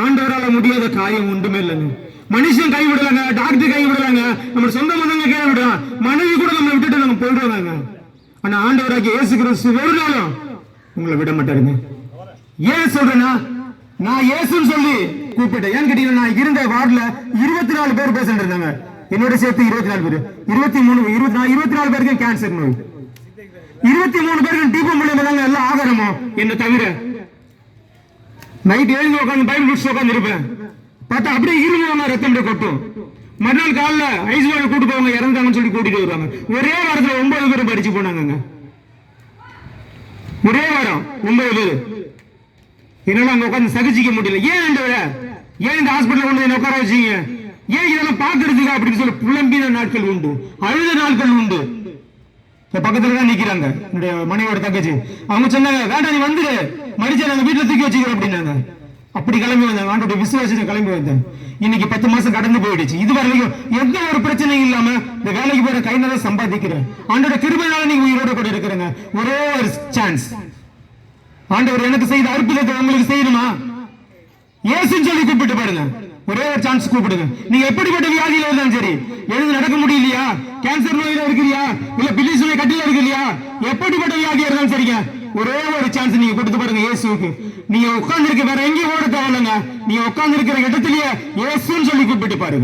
ஆண்டவரால முடியாத காரியம் ஒன்றுமே இல்லைங்க. மனுஷன் கைவிடலாங்க, டாக்டர் கைவிடலாங்க, நம்ம சொந்த மதங்க கைவிடலாம், மனைவி கூட நம்மளை விட்டுட்டு நம்ம போயிடுவாங்க. ஆனா ஆண்டவராகிய இயேசு கிறிஸ்து ஒரு நாளும் உங்களை விட மாட்டாருங்க. ஏன் சொல்றேன்னா, நான் இயேசுன்னு சொல்லி கூப்பிட்டேன். ஏன்னு கேட்டீங்கன்னா, நான் இருந்த வார்டுல 24 பேர் பேசிட்டு இருந்தாங்க. என்னோட சேர்த்து 24 பேர், 24 பேருக்கு கேன்சர் நோய், 23 பேருக்கு டீபம் மூலியமா தாங்க எல்லாம் ஆகாரமோ என்ன தவிர. நைட் எழுந்து உட்காந்து பைபிள் முடிச்சு உட்காந்து இருப்பேன். பார்த்தா அப்படியே இருமுவாங்க, ரத்தம் கொட்டும். மறுநாள் காலைல ஐஸ் வாட்டர் கூட்டு போவாங்க, இறந்தாங்கன்னு சொல்லி கூட்டிட்டு வருவாங்க. ஒரே வாரத்துல 9 பேர் படிச்சு போனாங்க. ஒரே வாரம் 9 பேர். என்னால அங்க உட்காந்து சகிச்சிக்க முடியல. ஏன் ஏன் இந்த ஹாஸ்பிட்டல் கொண்டு உட்கார வச்சீங்க, ஏன் இதெல்லாம் பாக்குறதுக்கு அப்படின்னு சொல்லி புலம்பின நாட்கள் உண்டு, அழுத நாட்கள் உண்டு. பக்கத்துல தான் நிக்கிறாங்க என்னுடைய மனைவியோட தங்கச்சி. அவங்க சொன்னாங்க, வேண்டாம் நீ வந்துரு, மறிச்சா நாங்க வீட்டுல தூக்கி வச்சுக்கிறோம் அப்படின்னாங்க. அப்படி கிளம்பி வந்தாங்க. ஆண்டோட விசுவாசத்தை கிளம்பி வந்தேன். இன்னைக்கு 10 மாசம் கடந்து போயிடுச்சு. இது வரைக்கும் எந்த ஒரு பிரச்சனையும் இல்லாம இந்த வேலைக்கு போற கை நல்லா சம்பாதிக்கிறேன். ஆண்டோட கிருபையால நீங்க உயிரோட கூட இருக்கிறேங்க. ஒரே ஒரு சான்ஸ், ஆண்டவர் எனக்கு செய்த அற்புதத்தை உங்களுக்கு செய்யணுமா, இயேசுன்னு சொல்லி கூப்பிட்டு பாருங்க. ஒரே ஒரு சான்ஸ் கூப்பிடுங்க. நீங்க எப்படிப்பட்ட வியாதியில இருந்தாலும் சரி, எழுந்து நடக்க முடியலையா, கேன்சர் நோயில இருக்கிறியா, இல்ல பில்லி சுமை கட்டில இருக்கிறியா, எப்படிப்பட்ட வியாதியா இருந்தாலும் சரிங்க, ஒரே ஒரு சான்ஸ் நீங்க கொடுத்து பாருங்க இயேசுக்கு. நீங்க உட்கார்ந்து இருக்க வேற எங்கேயும் ஓட தேவையில்லைங்க. நீங்க உட்கார்ந்து இருக்கிற இடத்துலயே இயேசுன்னு சொல்லி கூப்பிட்டு பாருங்க.